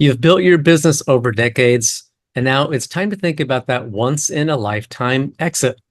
You've built your business over decades, and now it's time to think about that once in a lifetime exit.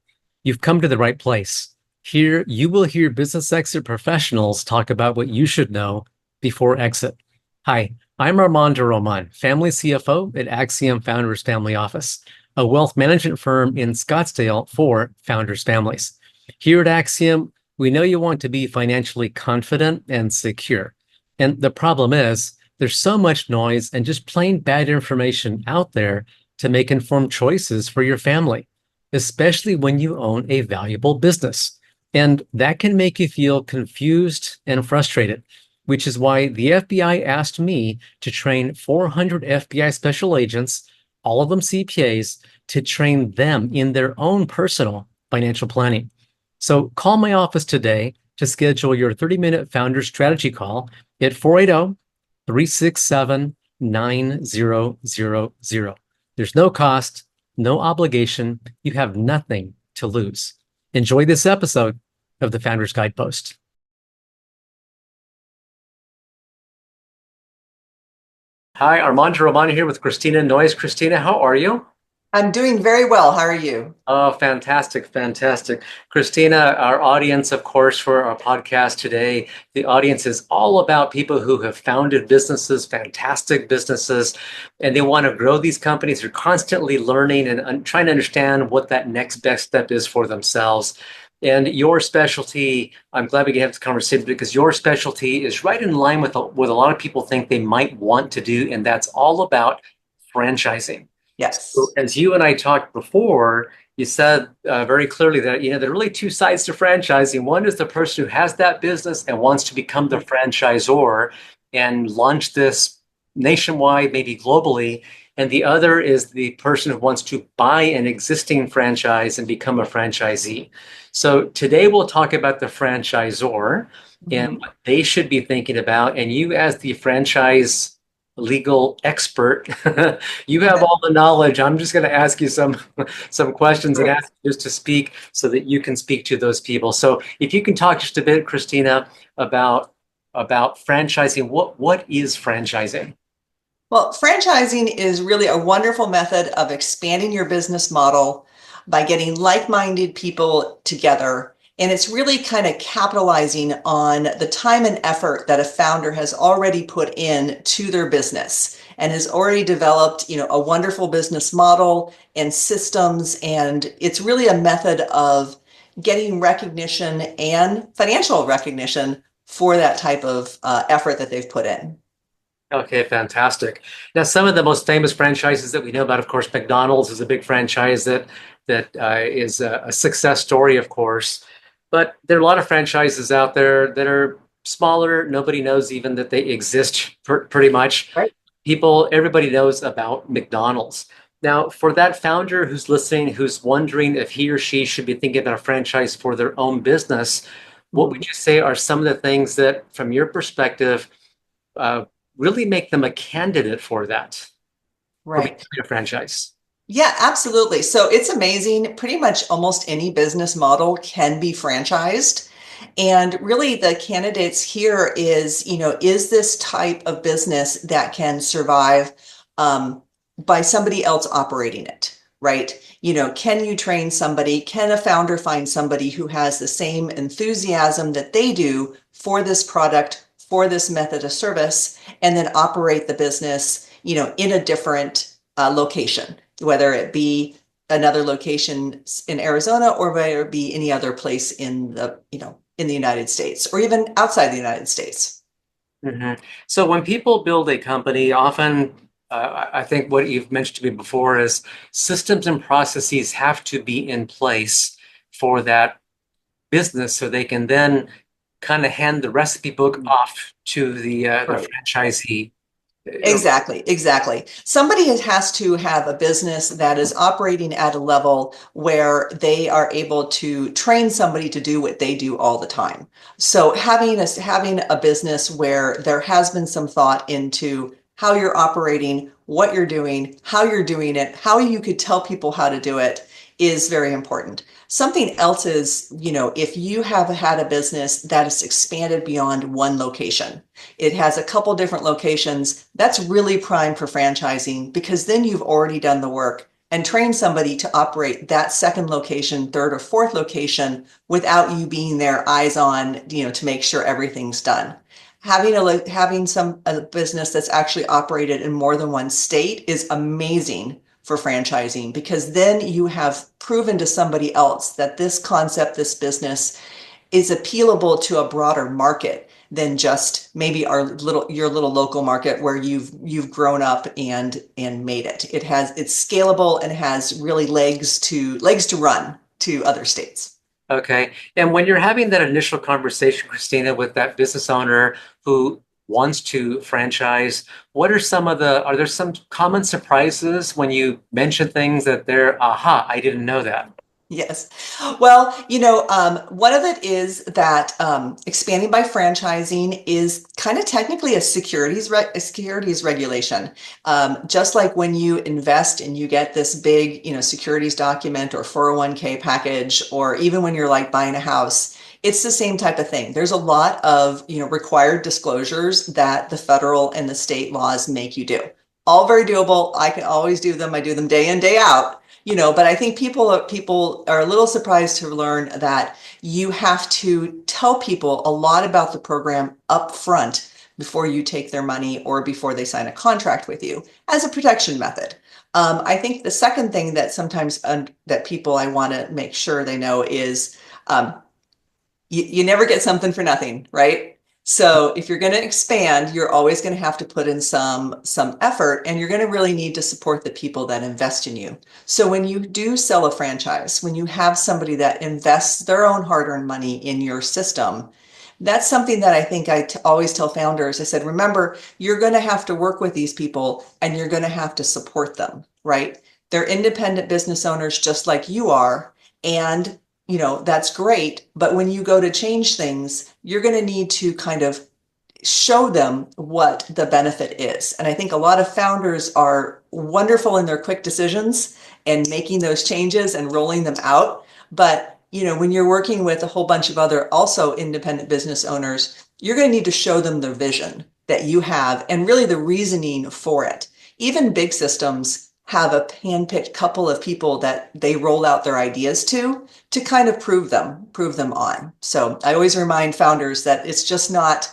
You've come to the right place. Here, you will hear business exit professionals talk about what you should know before exit. Hi, I'm Armando Roman, family CFO at AXIOM Founders Family Office, a wealth management firm in Scottsdale for founders' families. Here at AXIOM, we know you want to be financially confident and secure. And the problem is, there's so much noise and just plain bad information out there to make informed choices for your family, especially when you own a valuable business. And that can make you feel confused and frustrated, which is why the FBI asked me to train 400 FBI special agents, all of them CPAs, to train them in their own personal financial planning. So call my office today to schedule your 30-minute founder strategy call at 480-367-9000. There's no cost, no obligation. You have nothing to lose. Enjoy this episode of the Founders Guidepost. Hi, Armando Roman here with Christina Noyes. Christina, how are you? I'm doing very well. How are you? Oh, fantastic, fantastic. Christina, our audience, of course, for our podcast today, the audience is all about people who have founded businesses, fantastic businesses, and they want to grow these companies. They're constantly learning and trying to understand what that next best step is for themselves. And your specialty, I'm glad we can have this conversation because your specialty is right in line with what a lot of people think they might want to do, and that's all about franchising. So Yes. as you and I talked before, you said very clearly that there are really two sides to franchising. One is the person who has that business and wants to become the franchisor and launch this nationwide, maybe globally. And the other is the person who wants to buy an existing franchise and become a franchisee. So today we'll talk about the franchisor and Mhm. what they should be thinking about. And you, as the franchise legal expert, you have all the knowledge. I'm just going to ask you some questions and Great. ask you just to speak so that you can speak to those people. So if you can talk just a bit, Christina, about franchising, what is franchising? Well, franchising is really a wonderful method of expanding your business model by getting like-minded people together. And it's really kind of capitalizing on the time and effort that a founder has already put in to their business and has already developed, a wonderful business model and systems. And it's really a method of getting recognition and financial recognition for that type of effort that they've put in. Okay, fantastic. Now, some of the most famous franchises that we know about, of course, McDonald's is a big franchise that is a success story, of course. But there are a lot of franchises out there that are smaller. Nobody knows even that they exist pretty much. Right. Everybody knows about McDonald's. Now, for that founder who's listening, who's wondering if he or she should be thinking about a franchise for their own business, what would you say are some of the things that, from your perspective, uh, really make them a candidate for that, for Right. becoming a franchise? Yeah, absolutely. So it's amazing. Pretty much almost any business model can be franchised. And really the candidates here is this type of business that can survive by somebody else operating it, right? Can you train somebody? Can a founder find somebody who has the same enthusiasm that they do for this product, for this method of service, and then operate the business, in a different location, whether it be another location in Arizona or whether it be any other place in the United States or even outside the United States. Mhm. So when people build a company, often I think what you've mentioned to me before is systems and processes have to be in place for that business so they can then kind of hand the recipe book off to the Right. franchisee. Exactly, exactly. Somebody has to have a business that is operating at a level where they are able to train somebody to do what they do all the time. So having a business where there has been some thought into how you're operating, what you're doing, how you're doing it, how you could tell people how to do it, is very important. Something else is, if you have had a business that is expanded beyond one location, it has a couple different locations, that's really prime for franchising, because then you've already done the work and trained somebody to operate that second location, third or fourth location without you being there eyes on, to make sure everything's done. Having a business that's actually operated in more than one state is amazing for franchising, because then you have proven to somebody else that this concept, this business is appealable to a broader market than just maybe your little local market where you've grown up and made it. It's scalable and has really legs to run to other states. Okay. And when you're having that initial conversation, Christina, with that business owner who wants to franchise, are there some common surprises when you mention things that I didn't know that? Yes. Well, one of it is that expanding by franchising is kind of technically a securities regulation. Just like when you invest and you get this big, securities document or 401k package, or even when you're like buying a house, it's the same type of thing. There's a lot of, required disclosures that the federal and the state laws make you do. All very doable. I can always do them. I do them day in, day out. But I think people are a little surprised to learn that you have to tell people a lot about the program up front before you take their money or before they sign a contract with you as a protection method. I think the second thing that sometimes that people I want to make sure they know is you never get something for nothing, right? So if you're going to expand, you're always going to have to put in some effort, and you're going to really need to support the people that invest in you. So when you do sell a franchise, when you have somebody that invests their own hard-earned money in your system, that's something that I think I always tell founders. I said, remember, you're going to have to work with these people and you're going to have to support them, right? They're independent business owners just like you are. And that's great. But when you go to change things, you're going to need to kind of show them what the benefit is. And I think a lot of founders are wonderful in their quick decisions and making those changes and rolling them out. But, when you're working with a whole bunch of other also independent business owners, you're going to need to show them the vision that you have and really the reasoning for it. Even big systems have a handpicked couple of people that they roll out their ideas to kind of prove them on. So I always remind founders that it's just not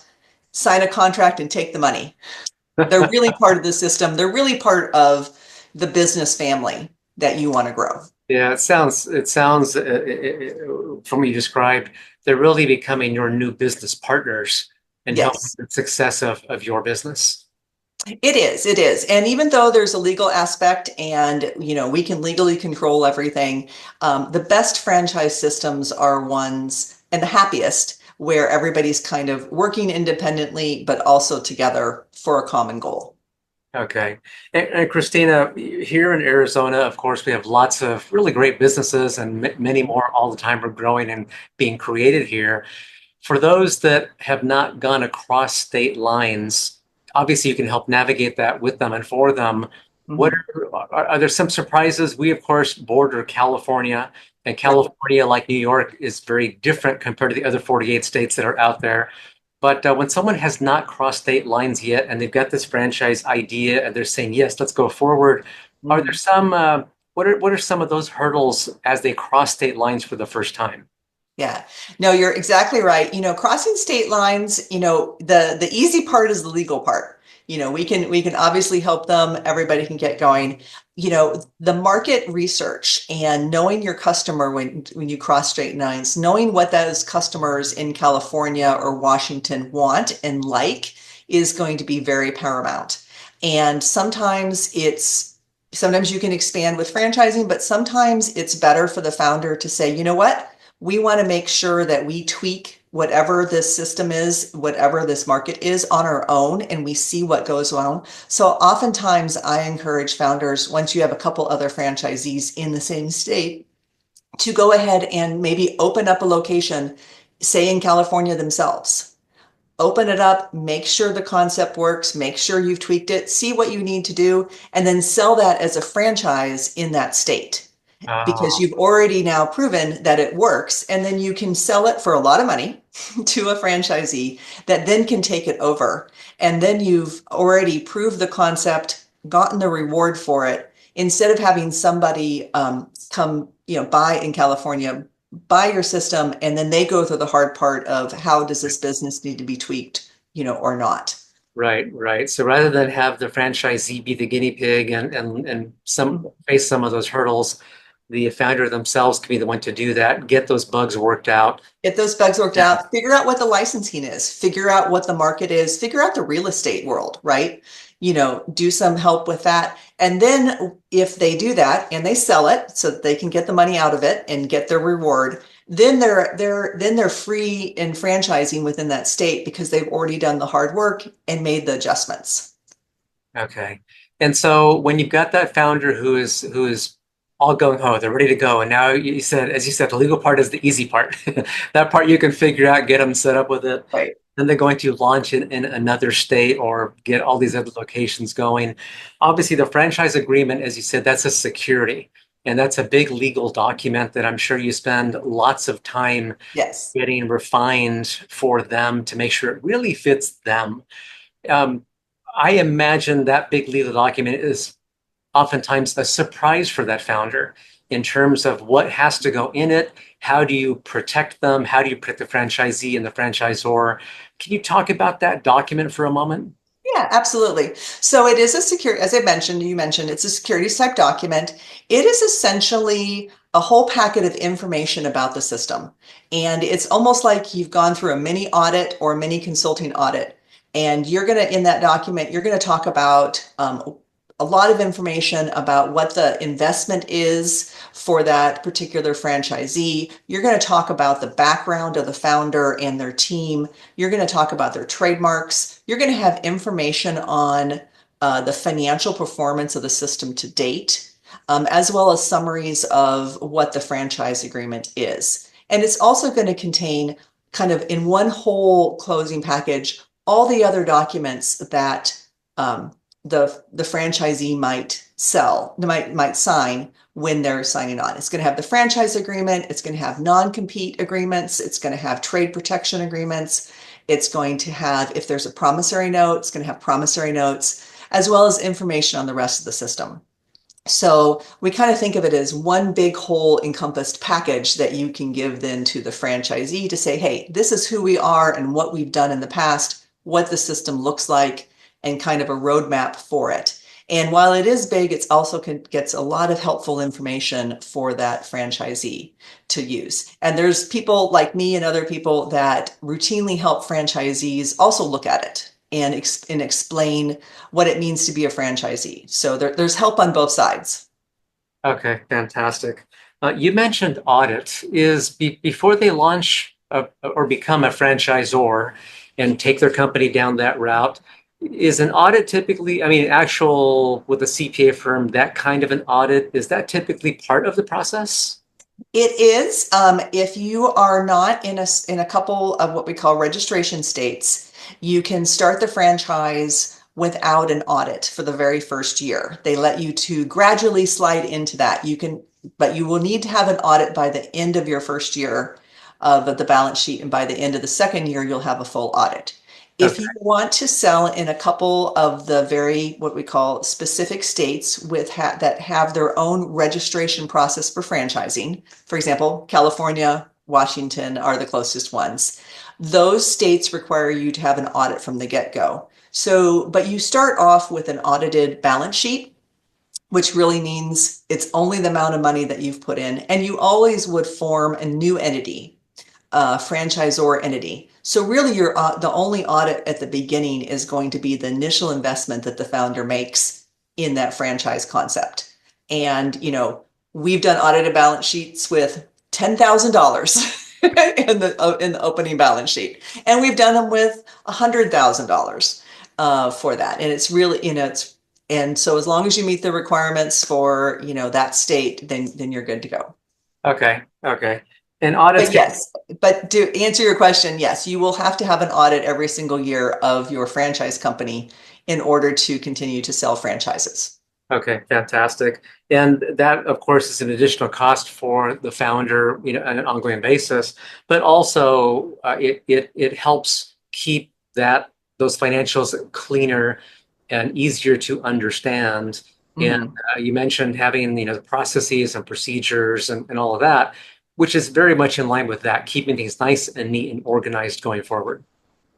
sign a contract and take the money. They're really part of the system. They're really part of the business family that you want to grow. Yeah, it sounds from what you described, they're really becoming your new business partners and helping Yes. the success of your business. It is. And even though there's a legal aspect and, we can legally control everything, the best franchise systems are ones, and the happiest, where everybody's kind of working independently, but also together for a common goal. Okay. And Christina, here in Arizona, of course, we have lots of really great businesses and many more all the time are growing and being created here. For those that have not gone across state lines, obviously you can help navigate that with them and for them. What are there some surprises? We, of course, border California, and California, like New York, is very different compared to the other 48 states that are out there. But when someone has not crossed state lines yet and they've got this franchise idea and they're saying, yes, let's go forward, are there some, what are some of those hurdles as they cross state lines for the first time? Yeah, no, you're exactly right. Crossing state lines, the easy part is the legal part. We can obviously help them. Everybody can get going. The market research and knowing your customer when you cross state lines, knowing what those customers in California or Washington want and like is going to be very paramount. And sometimes you can expand with franchising, but sometimes it's better for the founder to say, you know what? We want to make sure that we tweak whatever this system is, whatever this market is on our own, and we see what goes on. So oftentimes I encourage founders, once you have a couple other franchisees in the same state, to go ahead and maybe open up a location, say in California themselves. Open it up, make sure the concept works, make sure you've tweaked it, see what you need to do, and then sell that as a franchise in that state. because Oh, you've already now proven that it works. And then you can sell it for a lot of money to a franchisee that then can take it over. And then you've already proved the concept, gotten the reward for it, instead of having somebody come, buy in California, buy your system, and then they go through the hard part of how does this business need to be tweaked, or not. right, right. So rather than have the franchisee be the guinea pig and some face some of those hurdles, the founder themselves can be the one to do that, get those bugs worked out. Get those bugs worked Yeah. out, figure out what the licensing is, figure out what the market is, figure out the real estate world, right? Do some help with that. And then if they do that and they sell it so that they can get the money out of it and get their reward, then they're free in franchising within that state because they've already done the hard work and made the adjustments. Okay. And so when you've got that founder who is all gung ho, they're ready to go, and now as you said, the legal part is the easy part. That part you can figure out, get them set up with it. Right. Then they're going to launch in another state or get all these other locations going. Obviously, the franchise agreement, as you said, that's a security. And that's a big legal document that I'm sure you spend lots of time Yes. getting refined for them to make sure it really fits them. Um, I imagine that big legal document is oftentimes a surprise for that founder in terms of what has to go in it. How do you protect them? How do you protect the franchisee and the franchisor? Can you talk about that document for a moment? Yeah, absolutely. So it is a secure, as you mentioned, it's a securities type document. It is essentially a whole packet of information about the system. And it's almost like you've gone through a mini audit or a mini consulting audit. And in that document, you're going to talk about a lot of information about what the investment is for that particular franchisee. You're going to talk about the background of the founder and their team. You're going to talk about their trademarks. You're going to have information on the financial performance of the system to date, as well as summaries of what the franchise agreement is. And it's also going to contain, kind of in one whole closing package, all the other documents that the franchisee might sign when they're signing on. It's going to have the franchise agreement. It's going to have non-compete agreements. It's going to have trade protection agreements. It's going to have, if there's a promissory note, it's going to have promissory notes, as well as information on the rest of the system. So we kind of think of it as one big whole encompassed package that you can give then to the franchisee to say, hey, this is who we are and what we've done in the past, what the system looks like, and kind of a roadmap for it. And while it is big, it's also gets a lot of helpful information for that franchisee to use. And there's people like me and other people that routinely help franchisees also look at it and explain what it means to be a franchisee. So there's help on both sides. Okay, fantastic. You mentioned audit before they launch or become a franchisor and take their company down that route. Is an audit typically, actual with a CPA firm, that kind of an audit, is that typically part of the process? It is. If you are not in a couple of what we call registration states, you can start the franchise without an audit for the very first year. They let you to gradually slide into that. But you will need to have an audit by the end of your first year of the balance sheet, and by the end of the second year, you'll have a full audit. If Okay. you want to sell in a couple of the what we call specific states that have their own registration process for franchising, for example, California, Washington are the closest ones. Those states require you to have an audit from the get-go. So, but you start off with an audited balance sheet, which really means it's only the amount of money that you've put in, and you always would form a new entity, franchisor entity. So really the only audit at the beginning is going to be the initial investment that the founder makes in that franchise concept. And, we've done audited balance sheets with $10,000 in the opening balance sheet. And we've done them with $100,000 for that. And it's really, and so as long as you meet the requirements for, that state, then you're good to go. Okay. Okay. And audits But yes, but to answer your question, yes, you will have to have an audit every single year of your franchise company in order to continue to sell franchises. Okay, fantastic. And that, of course, is an additional cost for the founder, on an ongoing basis. But also, it helps keep those financials cleaner and easier to understand. And Mhm. you mentioned having, the processes and procedures and all of that, which is very much in line with that, keeping things nice and neat and organized going forward.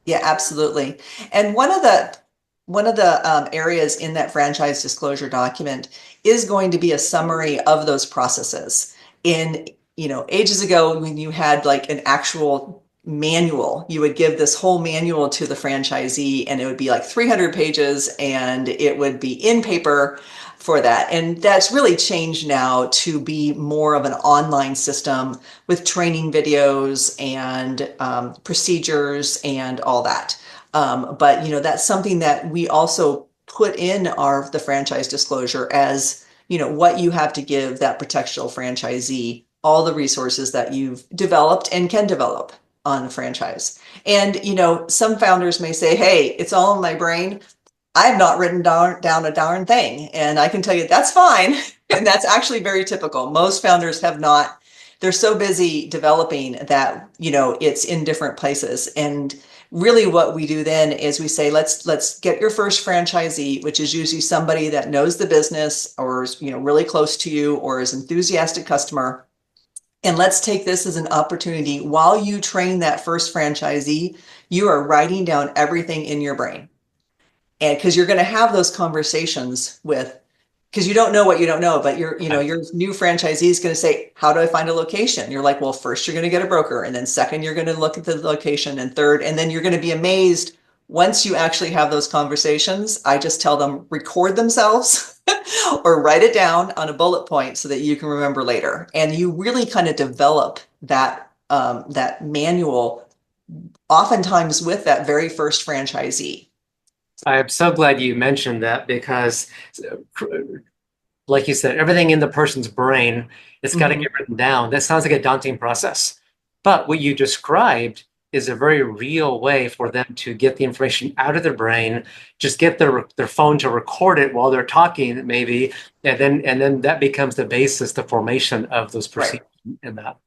Yeah, absolutely. And one of the areas in that franchise disclosure document is going to be a summary of those processes. In, ages ago when you had like an actual manual, you would give this whole manual to the franchisee and it would be like 300 pages and it would be in paper for that. And that's really changed now to be more of an online system with training videos and procedures and all that. But that's something that we also put in the franchise disclosure as what you have to give that potential franchisee, all the resources that you've developed and can develop on a franchise. And some founders may say, "Hey, it's all in my brain. I've not written down a darn thing." And I can tell you that's fine. And that's actually very typical. Most founders have not, they're so busy developing that, it's in different places. And really what we do then is we say, let's get your first franchisee, which is usually somebody that knows the business or is, really close to you or is enthusiastic customer. And let's take this as an opportunity while you train that first franchisee, you are writing down everything in your brain. And because you're going to have those conversations with, because you don't know what you don't know, but your new franchisee is going to say, "How do I find a location?" You're like, "Well, first you're going to get a broker, and then second you're going to look at the location, and third, and then you're going to be amazed once you actually have those conversations." I just tell them record themselves or write it down on a bullet point so that you can remember later, and you really kind of develop that manual, oftentimes with that very first franchisee. I'm so glad you mentioned that because, like you said, everything in the person's brain, it's got to Mhm. get written down. That sounds like a daunting process. But what you described is a very real way for them to get the information out of their brain, just get their phone to record it while they're talking, maybe, and then that becomes the basis, the formation of those Right. procedures and that.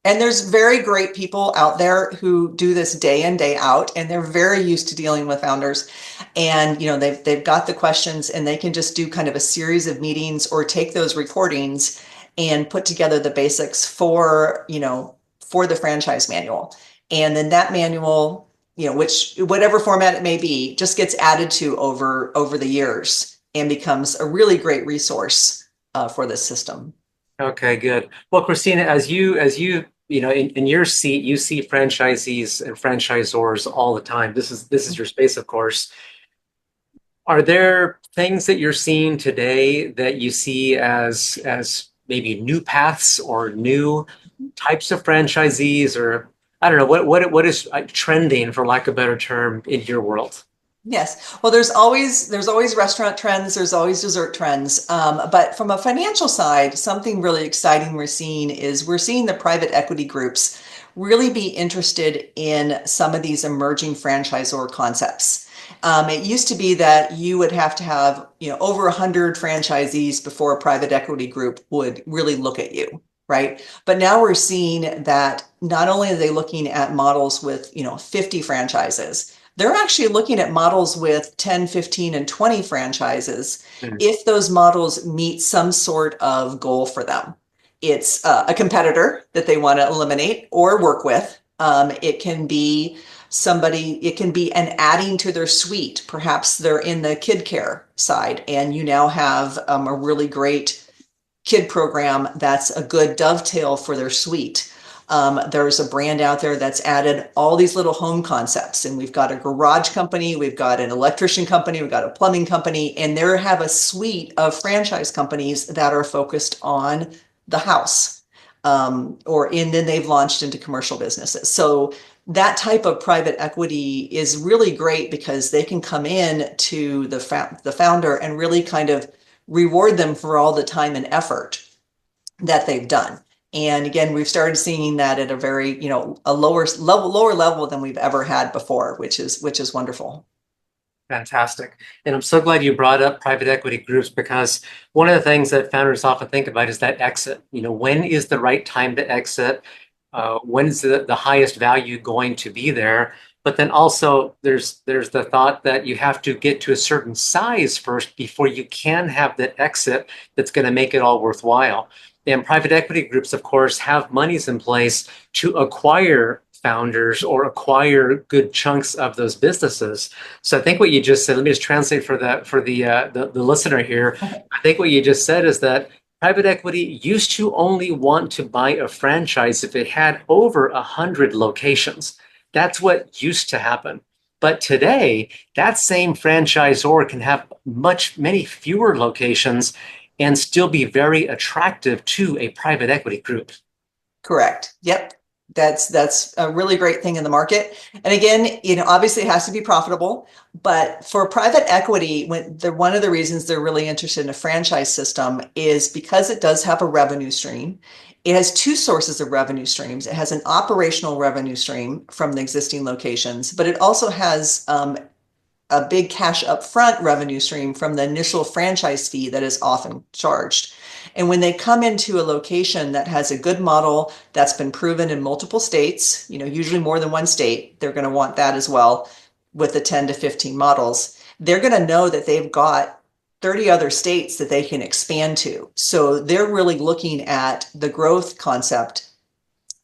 And there's very great people out there who do this day in, day out, and they're very used to dealing with founders. And they've got the questions and they can just do kind of a series of meetings or take those recordings and put together the basics for the franchise manual. And then that manual, which whatever format it may be, just gets added to over the years and becomes a really great resource for this system. Okay, good. Well, Christina, in your seat, you see franchisees and franchisors all the time. This is your space, of course. Are there things that you're seeing today that you see as maybe new paths or new types of franchisees, or I don't know what is trending, for lack of a better term, in your world? Yes. Well, there's always restaurant trends, there's always dessert trends. But from a financial side, something really exciting we're seeing the private equity groups really be interested in some of these emerging franchisor concepts. It used to be that you would have to have, over 100 franchisees before a private equity group would really look at you. Right. But now we're seeing that not only are they looking at models with, 50 franchises, they're actually looking at models with 10, 15, and 20 franchises Hmm. if those models meet some sort of goal for them. It's a competitor that they want to eliminate or work with. It can be an adding to their suite. Perhaps they're in the kid care side and you now have a really great kid program that's a good dovetail for their suite. There's a brand out there that's added all these little home concepts, and we've got a garage company, we've got an electrician company, we've got a plumbing company, and they have a suite of franchise companies that are focused on the house. And then they've launched into commercial businesses. So that type of private equity is really great because they can come in to the founder and really kind of reward them for all the time and effort that they've done. And again, we've started seeing that at a very, a lower level than we've ever had before, which is wonderful. Fantastic. And I'm so glad you brought up private equity groups, because one of the things that founders often think about is that exit. When is the right time to exit? When is the highest value going to be there? But then also there's the thought that you have to get to a certain size first before you can have that exit that's going to make it all worthwhile. And private equity groups, of course, have monies in place to acquire founders or acquire good chunks of those businesses. So I think what you just said, let me just translate for the listener here. I think what you just said is that private equity used to only want to buy a franchise if it had over 100 locations. That's what used to happen. But today, that same franchisor can have many fewer locations and still be very attractive to a private equity group. Correct. Yep. That's a really great thing in the market. And again, obviously it has to be profitable, but for private equity, one of the reasons they're really interested in a franchise system is because it does have a revenue stream. It has two sources of revenue streams. It has an operational revenue stream from the existing locations, but it also has a big cash upfront revenue stream from the initial franchise fee that is often charged. And when they come into a location that has a good model that's been proven in multiple states, usually more than one state, they're going to want that as well with the 10 to 15 models. They're going to know that they've got 30 other states that they can expand to. So they're really looking at the growth concept.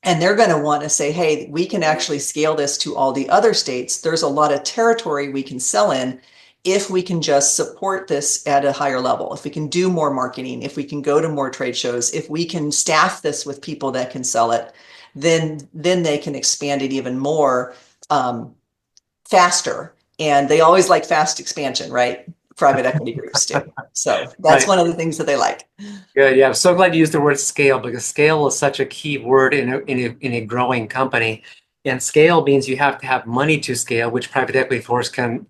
And they're going to want to say, hey, we can actually scale this to all the other states. There's a lot of territory we can sell in if we can just support this at a higher level, if we can do more marketing, if we can go to more trade shows, if we can staff this with people that can sell it, then they can expand it even more faster. And they always like fast expansion, right? Private equity groups do. So that's Right. one of the things that they like. Good. Yeah, I'm so glad you used the word scale, because scale is such a key word in a growing company. And scale means you have to have money to scale, which private equity, of course, can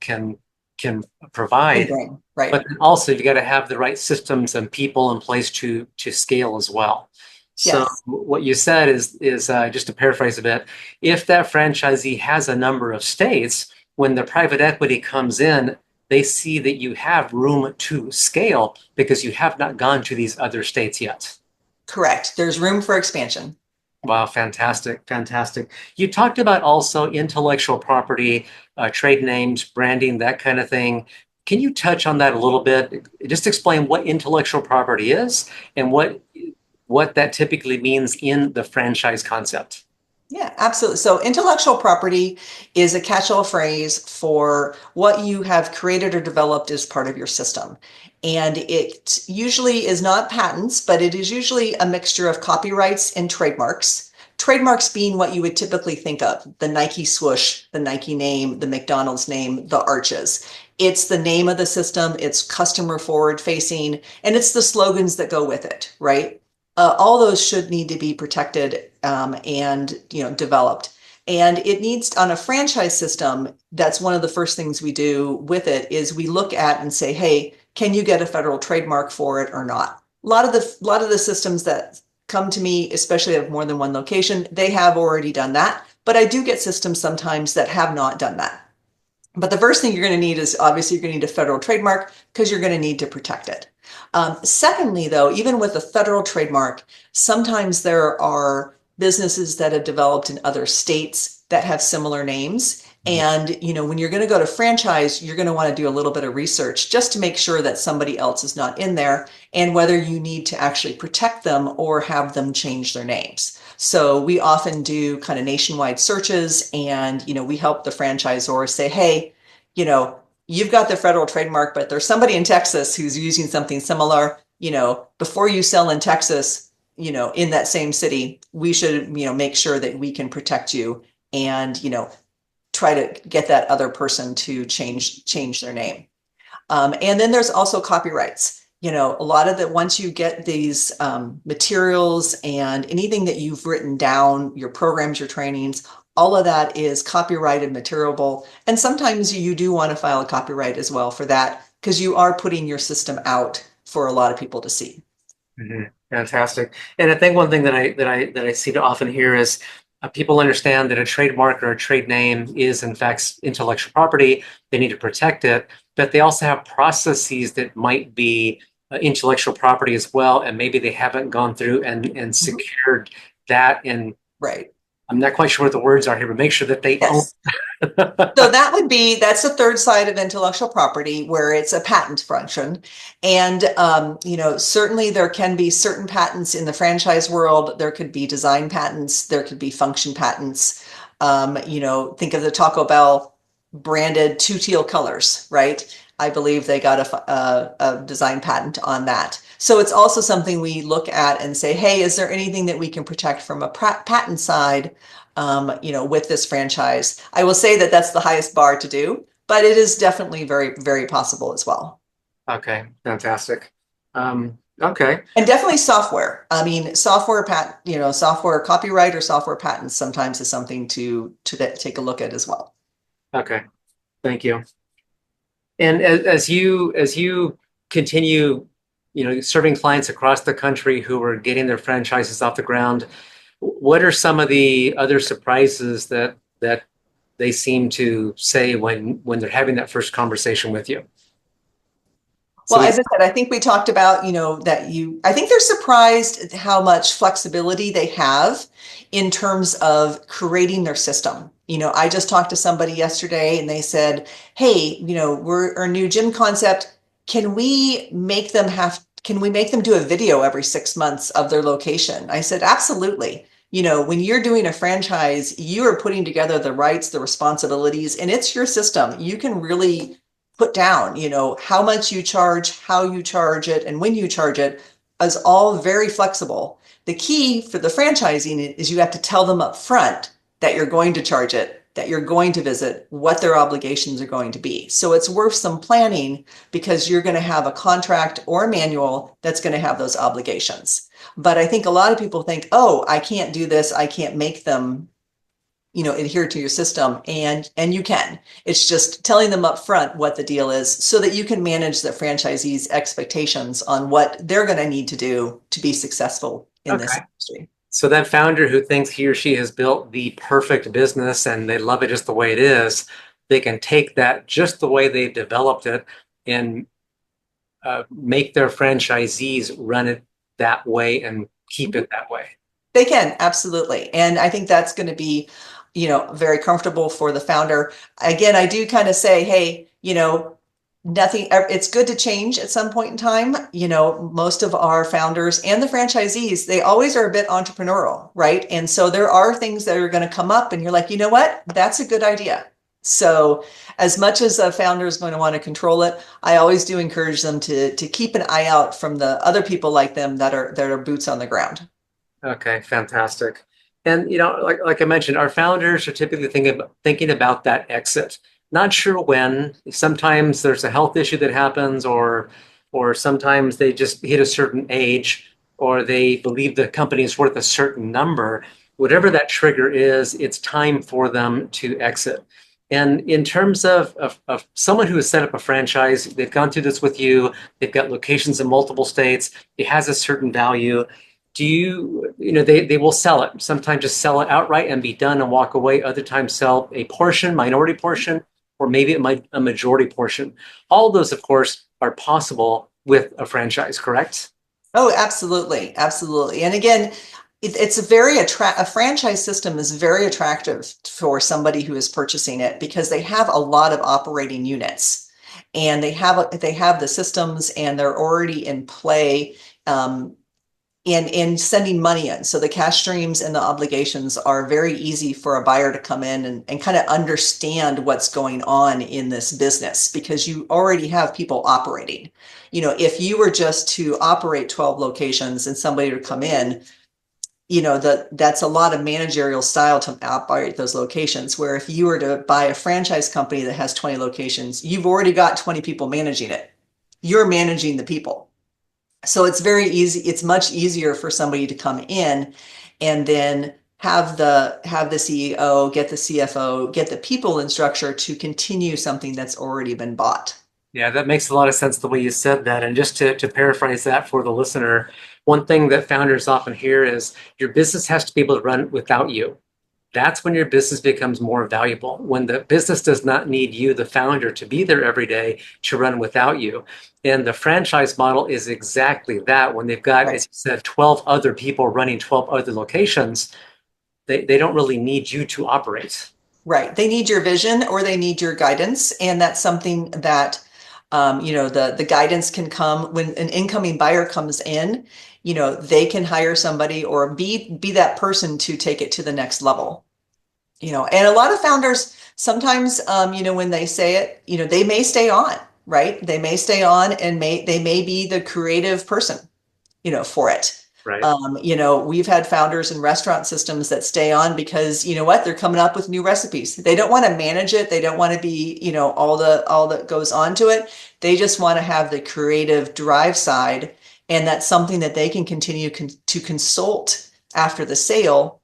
provide. Right. But then also you got to have the right systems and people in place to scale as well. So Yes. what you said is just to paraphrase a bit, if that franchisee has a number of states, when the private equity comes in, they see that you have room to scale because you have not gone to these other states yet. Correct. There's room for expansion. Wow, fantastic, fantastic. You talked about also intellectual property, trade names, branding, that kind of thing. Can you touch on that a little bit? Just explain what intellectual property is and what that typically means in the franchise concept. Yeah, absolutely. So intellectual property is a catch-all phrase for what you have created or developed as part of your system. And it usually is not patents, but it is usually a mixture of copyrights and trademarks. Trademarks being what you would typically think of: the Nike swoosh, the Nike name, the McDonald's name, the arches. It's the name of the system, it's customer forward facing, and it's the slogans that go with it, right? All those should need to be protected and developed. And it needs, on a franchise system, that's one of the first things we do with it is we look at and say, hey, can you get a federal trademark for it or not? A lot of the systems that come to me, especially of more than one location, they have already done that. But I do get systems sometimes that have not done that. But the first thing you're going to need is obviously you're going to need a federal trademark because you're going to need to protect it. Secondly, though, even with a federal trademark, sometimes there are businesses that have developed in other states that have similar names. And, when you're going to go to franchise, you're going to want to do a little bit of research just to make sure that somebody else is not in there and whether you need to actually protect them or have them change their names. So we often do kind of nationwide searches and, we help the franchisor say, hey, you've got the federal trademark, but there's somebody in Texas who's using something similar. Before you sell in Texas, in that same city, we should, make sure that we can protect you and, try to get that other person to change their name. And then there's also copyrights. A lot of that, once you get these materials and anything that you've written down, your programs, your trainings, all of that is copyrighted material. And sometimes you do want to file a copyright as well for that because you are putting your system out for a lot of people to see. Mm-hmm. Fantastic. And I think one thing that I see often here is people understand that a trademark or a trade name is in fact intellectual property. They need to protect it, but they also have processes that might be intellectual property as well, and maybe they haven't gone through and secured that. And Right. I'm not quite sure what the words are here, but make sure that they own. Yes. So that's the third side of intellectual property where it's a patent function. And, certainly there can be certain patents in the franchise world. There could be design patents, there could be function patents. Think of the Taco Bell branded two teal colors, right? I believe they got a design patent on that. So it's also something we look at and say, hey, is there anything that we can protect from a patent side? With this franchise. I will say that that's the highest bar to do, but it is definitely very, very possible as well. Okay, fantastic. Okay. And definitely software. I mean, software copyright or software patents sometimes is something to take a look at as well. Okay, thank you. And as you continue, serving clients across the country who are getting their franchises off the ground, what are some of the other surprises that they seem to say when they're having that first conversation with you? Well, as I said, I think we talked about, I think they're surprised at how much flexibility they have in terms of creating their system. I just talked to somebody yesterday and they said, hey, we're our new gym concept. Can we make them do a video every 6 months of their location? I said, absolutely. When you're doing a franchise, you are putting together the rights, the responsibilities, and it's your system. You can really put down, how much you charge, how you charge it, and when you charge it is all very flexible. The key for the franchising is you have to tell them up front that you're going to charge it, that you're going to visit, what their obligations are going to be. So it's worth some planning because you're going to have a contract or a manual that's going to have those obligations. But I think a lot of people think, oh, I can't do this. I can't make them, adhere to your system. And you can. It's just telling them up front what the deal is so that you can manage the franchisees' expectations on what they're going to need to do to be successful in this industry. So that founder who thinks he or she has built the perfect business and they love it just the way it is, they can take that just the way they've developed it and make their franchisees run it that way and keep it that way. They can, absolutely. And I think that's going to be, very comfortable for the founder. Again, I do kind of say, hey, nothing, it's good to change at some point in time. Most of our founders and the franchisees, they always are a bit entrepreneurial, right? And so there are things that are going to come up and you're like, you know what, that's a good idea. So as much as a founder is going to want to control it, I always do encourage them to keep an eye out from the other people like them that are boots on the ground. Okay, fantastic. And like I mentioned, our founders are typically thinking about that exit. Not sure when. Sometimes there's a health issue that happens, or sometimes they just hit a certain age, or they believe the company is worth a certain number. Whatever that trigger is, it's time for them to exit. And in terms of someone who has set up a franchise, they've gone through this with you, they've got locations in multiple states, it has a certain value. They will sell it. Sometimes just sell it outright and be done and walk away. Other times sell a portion, minority portion, or maybe a majority portion. All of those, of course, are possible with a franchise, correct? Oh, absolutely. Absolutely. And again, it's a franchise system is very attractive for somebody who is purchasing it because they have a lot of operating units and they have the systems and they're already in play. In sending money in. So the cash streams and the obligations are very easy for a buyer to come in and kind of understand what's going on in this business because you already have people operating. If you were just to operate 12 locations and somebody to come in, that's a lot of managerial style to operate those locations. Where if you were to buy a franchise company that has 20 locations, you've already got 20 people managing it. You're managing the people. So it's very easy. It's much easier for somebody to come in and then have the CEO, get the CFO, get the people in structure to continue something that's already been bought. Yeah, that makes a lot of sense the way you said that. And just to paraphrase that for the listener, one thing that founders often hear is your business has to be able to run without you. that's when your business becomes more valuable. When the business does not need you, the founder, to be there every day to run without you. And the franchise model is exactly that. When they've got, Right. as you said, 12 other people running 12 other locations, they don't really need you to operate. Right. They need your vision or they need your guidance. And that's something that, the guidance can come when an incoming buyer comes in, they can hire somebody or be that person to take it to the next level. And a lot of founders sometimes, when they say it, they may stay on, right? They may stay on and they may be the creative person, for it. Right. We've had founders in restaurant systems that stay on because you know what, they're coming up with new recipes. They don't want to manage it. They don't want to be, all that goes on to it. They just want to have the creative drive side. And that's something that they can continue to consult after the sale,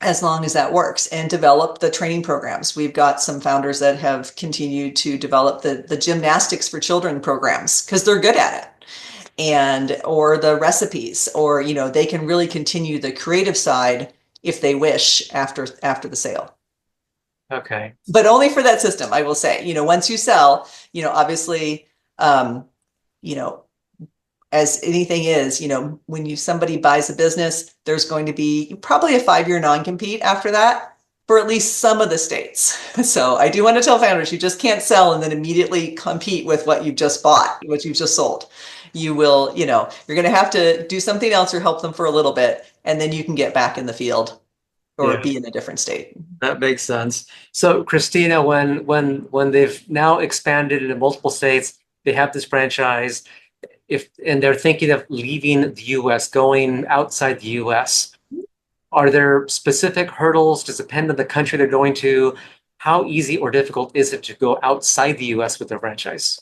as long as that works, and develop the training programs. We've got some founders that have continued to develop the gymnastics for children programs because they're good at it, and or the recipes, or they can really continue the creative side if they wish after the sale. Okay. But only for that system, I will say. Once you sell, obviously, you know as anything is, when somebody buys a business, there's going to be probably a 5-year non-compete after that for at least some of the states. So I do want to tell founders, you just can't sell and then immediately compete with what you've just bought, what you've just sold. You will, you're going to have to do something else or help them for a little bit, and then you can get back in the field or be in a different state. That makes sense. So, Christina, when they've now expanded into multiple states, they have this franchise, and they're thinking of leaving the US, going outside the US, are there specific hurdles? Does it depend on the country they're going to? How easy or difficult is it to go outside the US with their franchise?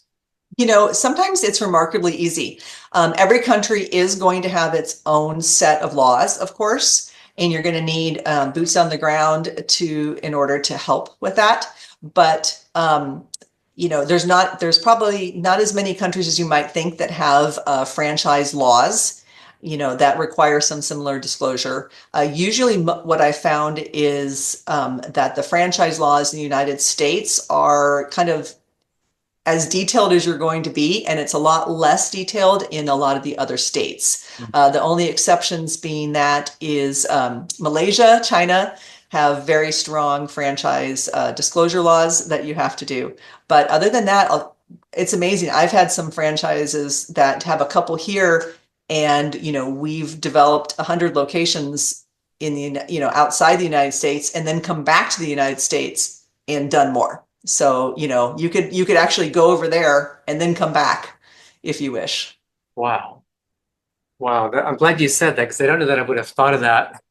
Sometimes it's remarkably easy. Every country is going to have its own set of laws, of course, and you're going to need boots on the ground in order to help with that. But there's probably not as many countries as you might think that have franchise laws, that require some similar disclosure. Usually what I found is that the franchise laws in the United States are kind of as detailed as you're going to be, and it's a lot less detailed in a lot of the other states. The only exceptions being that is Malaysia, China have very strong franchise disclosure laws that you have to do. But other than that, it's amazing. I've had some franchises that have a couple here, and we've developed 100 locations in the outside the United States, and then come back to the United States and done more. So, you could actually go over there and then come back if you wish. Wow. Wow. I'm glad you said that, because I don't know that I would have thought of that.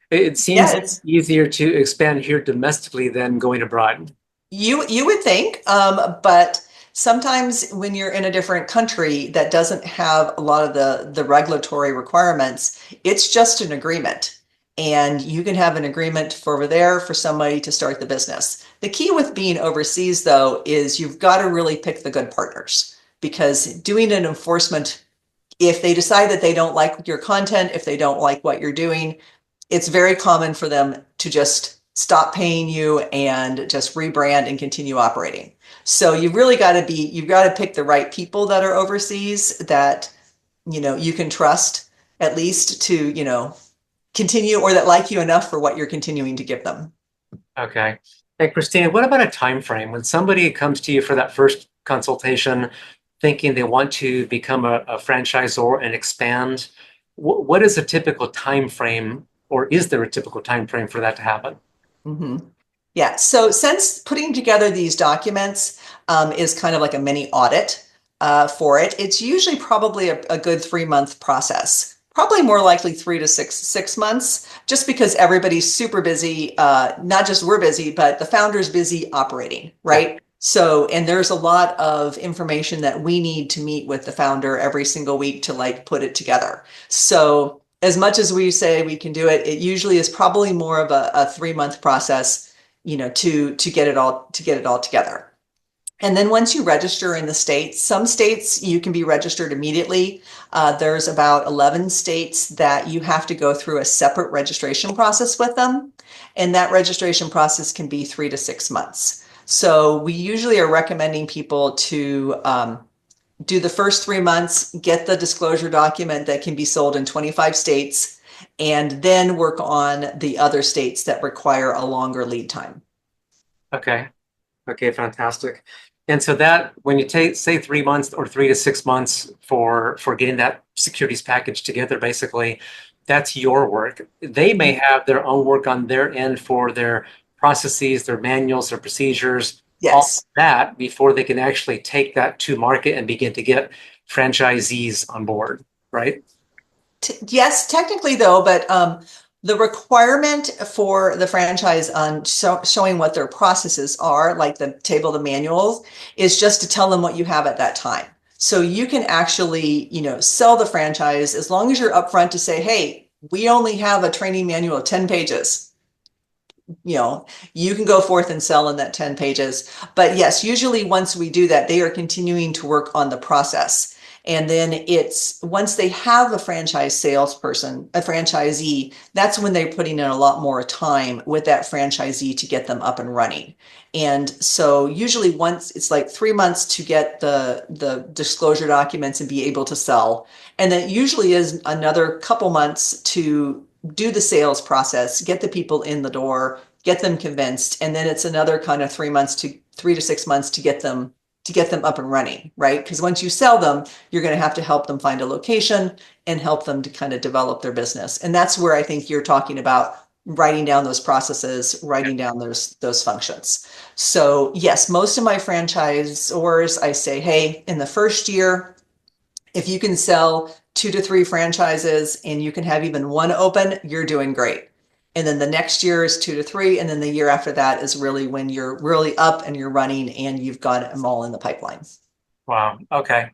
It seems it's easier to expand here domestically than going abroad. You would think, but sometimes when you're in a different country that doesn't have a lot of the regulatory requirements, it's just an agreement. And you can have an agreement for over there for somebody to start the business. The key with being overseas, though, is you've got to really pick the good partners, because doing an enforcement, if they decide that they don't like your content, if they don't like what you're doing, it's very common for them to just stop paying you and just rebrand and continue operating. So you've got to pick the right people that are overseas that, you can trust at least to, continue, or that like you enough for what you're continuing to give them. Okay. Hey, Christina, what about a time frame when somebody comes to you for that first consultation, thinking they want to become a franchisor and expand? What is a typical time frame, or is there a typical time frame for that to happen? Mm-hmm. Yeah. So since putting together these documents is kind of like a mini audit for it, it's usually probably a good 3-month process. Probably more likely 3 to 6 months, just because everybody's super busy. Not just we're busy, but the founder's busy operating, right? Yeah. So, and there's a lot of information that we need to meet with the founder every single week to put it together. So as much as we say we can do it, it usually is probably more of a 3-month process, to get it all together. And then once you register in the states, some states you can be registered immediately. There's about 11 states that you have to go through a separate registration process with them. And that registration process can be 3 to 6 months. So we usually are recommending people to do the first 3 months, get the disclosure document that can be sold in 25 states, and then work on the other states that require a longer lead time. Okay. Okay, fantastic. And so that when you take say 3 months or 3 to 6 months for getting that securities package together, basically, that's your work. They may have their own work on their end for their processes, their manuals, their procedures, all Yes. that before they can actually take that to market and begin to get franchisees on board, right? Yes, technically though, but the requirement for the franchise on showing what their processes are, like the table of the manuals, is just to tell them what you have at that time. So you can actually, sell the franchise as long as you're upfront to say, hey, we only have a training manual of 10 pages. You can go forth and sell in that 10 pages. But yes, usually once we do that, they are continuing to work on the process. And then it's once they have a franchise salesperson, a franchisee, that's when they're putting in a lot more time with that franchisee to get them up and running. And so usually once it's like 3 months to get the disclosure documents and be able to sell. And then usually is another couple months to do the sales process, get the people in the door, get them convinced, and then it's another kind of 3 to 6 months to get them up and running, right? Because once you sell them, you're going to have to help them find a location and help them to kind of develop their business. And that's where I think you're talking about writing down those processes, writing down those functions. So yes, most of my franchisors, I say, hey, in the first year, if you can sell 2 to 3 franchises and you can have even one open, you're doing great. And then the next year is 2 to 3. And then the year after that is really when you're really up and you're running and you've got them all in the pipeline. Wow. Okay.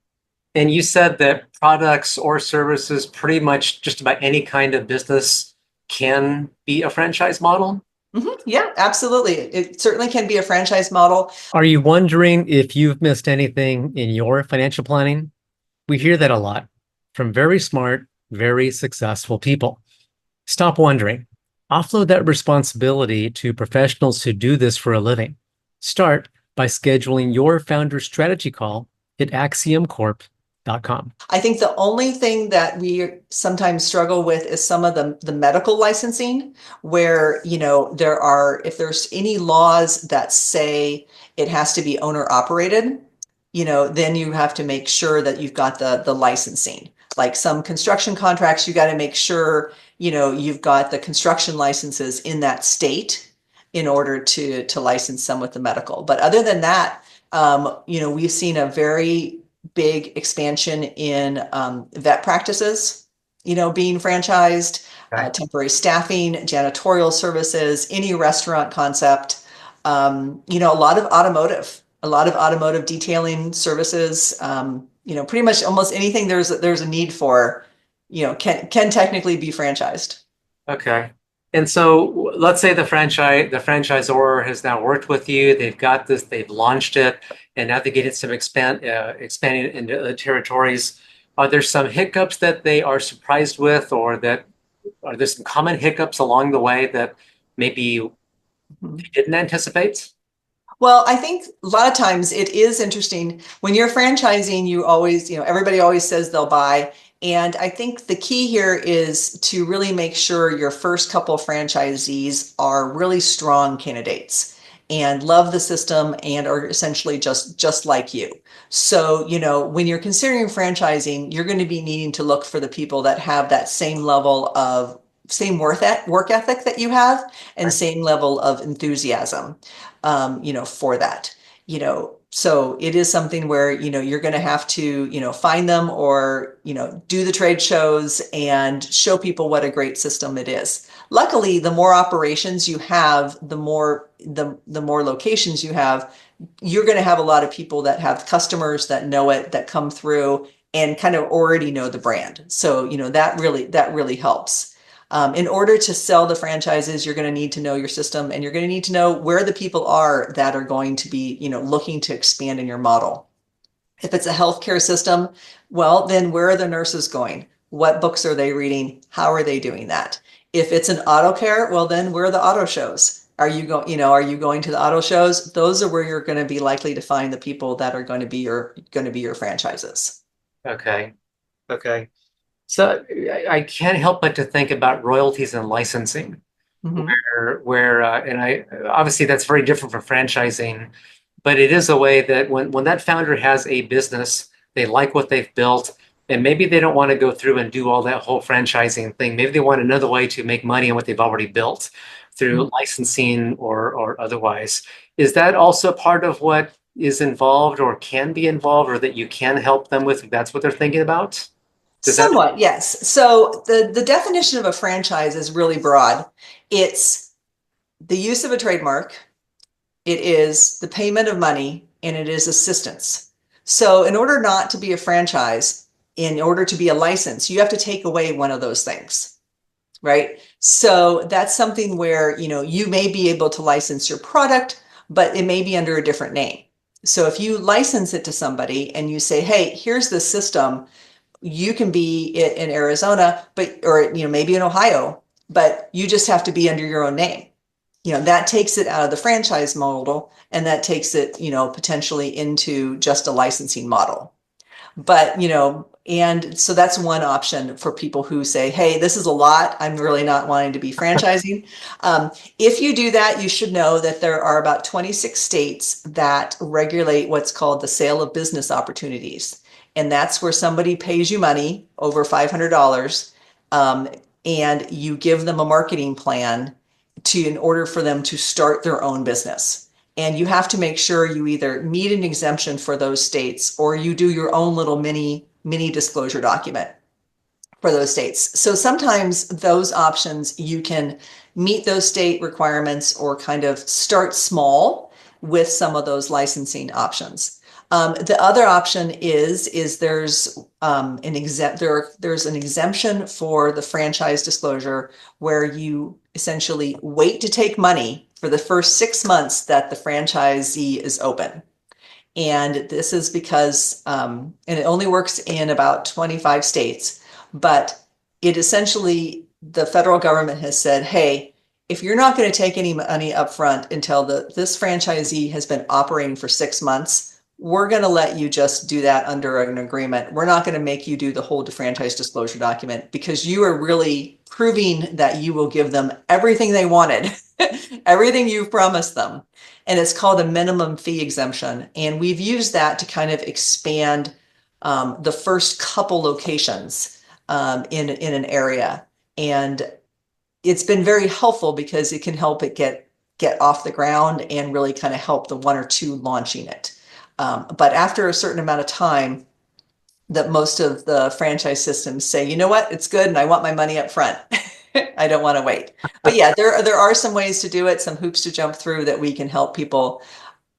And you said that products or services, pretty much just about any kind of business can be a franchise model? Yeah, absolutely. It certainly can be a franchise model. Are you wondering if you've missed anything in your financial planning? We hear that a lot from very smart, very successful people. Stop wondering. Offload that responsibility to professionals who do this for a living. Start by scheduling your founder strategy call at axiomcorp.com. I think the only thing that we sometimes struggle with is some of the medical licensing where, if there's any laws that say it has to be owner operated, then you have to make sure that you've got the licensing. Like some construction contracts, you got to make sure, you've got the construction licenses in that state in order to license them with the medical. But other than that, we've seen a very big expansion in vet practices, being franchised, Okay. temporary staffing, janitorial services, any restaurant concept, a lot of automotive detailing services, pretty much almost anything there's a need for, can technically be franchised. Okay. And so let's say the franchisor has now worked with you, they've got this, they've launched it, and now they're getting some expanding into the territories. Are there some hiccups that they are surprised with, or are there some common hiccups along the way that maybe they didn't anticipate? Well, I think a lot of times it is interesting when you're franchising, you always, everybody always says they'll buy. And I think the key here is to really make sure your first couple of franchisees are really strong candidates and love the system and are essentially just like you. So, when you're considering franchising, you're going to be needing to look for the people that have that same level of work ethic that you have and same level of enthusiasm, for that, so it is something where, you're going to have to, find them or, do the trade shows and show people what a great system it is. Luckily, the more operations you have, the more locations you have, you're going to have a lot of people that have customers that know it, that come through and kind of already know the brand. So, that really helps. In order to sell the franchises, you're going to need to know your system, and you're going to need to know where the people are that are going to be, looking to expand in your model. If it's a healthcare system, well, then where are the nurses going? What books are they reading? How are they doing that? If it's an auto care, well, then where are the auto shows? Are you going to the auto shows? Those are where you're going to be likely to find the people that are going to be your franchises. Okay. Okay. So I can't help but to think about royalties and licensing, Mhm. and I obviously that's very different from franchising, but it is a way that when that founder has a business, they like what they've built, and maybe they don't want to go through and do all that whole franchising thing. Maybe they want another way to make money on what they've already built through licensing or otherwise. Is that also part of what is involved or can be involved, or that you can help them with if that's what they're thinking about? Does that? Somewhat, yes. So the definition of a franchise is really broad. It's the use of a trademark, it is the payment of money, and it is assistance. So in order not to be a franchise, in order to be a license, you have to take away one of those things, right? So that's something where, you may be able to license your product, but it may be under a different name. So if you license it to somebody and you say, hey, here's the system, you can be in Arizona, or maybe in Ohio, but you just have to be under your own name. That takes it out of the franchise model, and that takes it, potentially into just a licensing model. But, and so that's one option for people who say, hey, this is a lot. I'm really not wanting to be franchising. If you do that, you should know that there are about 26 states that regulate what's called the sale of business opportunities. And that's where somebody pays you money, over $500, and you give them a marketing plan in order for them to start their own business. And you have to make sure you either meet an exemption for those states, or you do your own little mini disclosure document for those states. So sometimes those options, you can meet those state requirements or kind of start small with some of those licensing options. The other option is there's there's an exemption for the franchise disclosure, where you essentially wait to take money for the first 6 months that the franchisee is open. And this is because, and it only works in about 25 states, but it essentially, the federal government has said, hey, if you're not going to take any money up front until this franchisee has been operating for 6 months, we're going to let you just do that under an agreement. We're not going to make you do the whole franchise disclosure document, because you are really proving that you will give them everything they wanted, everything you've promised them. And it's called a minimum fee exemption. And we've used that to kind of expand the first couple locations in an area. And it's been very helpful because it can help it get off the ground and really kind of help the one or two launching it. But after a certain amount of time, that most of the franchise systems say, you know what, it's good, and I want my money up front. I don't want to wait. But yeah, there are some ways to do it, some hoops to jump through that we can help people,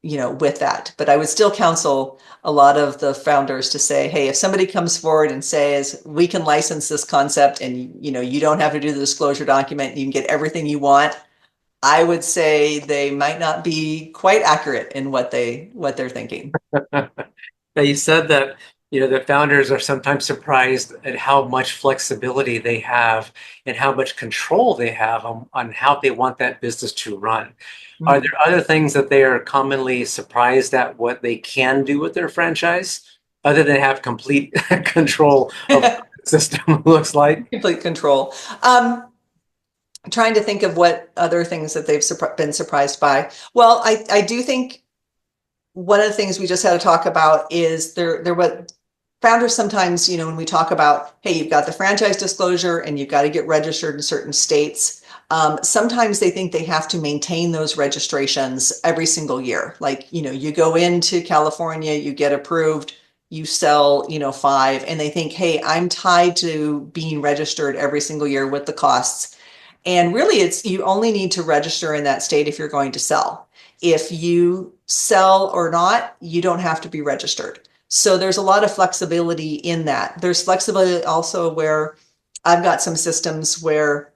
with that. But I would still counsel a lot of the founders to say, hey, if somebody comes forward and says, we can license this concept, and you don't have to do the disclosure document, you can get everything you want, I would say they might not be quite accurate in what they're thinking. Now, you said that the founders are sometimes surprised at how much flexibility they have and how much control they have on how they want that business to run. Are there other things that they are commonly surprised at what they can do with their franchise, other than have complete control of what the system looks like? Complete control. Trying to think of what other things that they've been surprised by. Well, I do think one of the things we just had to talk about is what founders sometimes, when we talk about, hey, you've got the franchise disclosure and you've got to get registered in certain states. Sometimes they think they have to maintain those registrations every single year. Like, you go into California, you get approved, you sell, 5, and they think, hey, I'm tied to being registered every single year with the costs. And really, you only need to register in that state if you're going to sell. If you sell or not, you don't have to be registered. So there's a lot of flexibility in that. There's flexibility also where I've got some systems where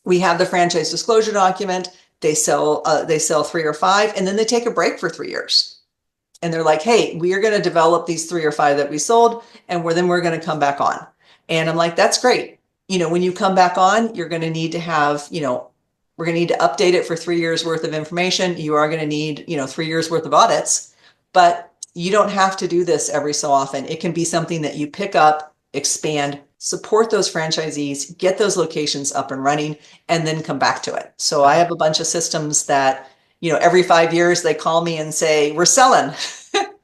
We have the franchise disclosure document. They sell 3 or 5, and then they take a break for 3 years. And they're like, hey, we are going to develop these 3 or 5 that we sold, and then we're going to come back on. And I'm like, that's great. When you come back on, you're going to need to have, we're going to need to update it for 3 years worth of information. You are going to need, 3 years worth of audits, but you don't have to do this every so often. It can be something that you pick up, expand, support those franchisees, get those locations up and running, and then come back to it. So I have a bunch of systems that, every 5 years they call me and say, we're selling,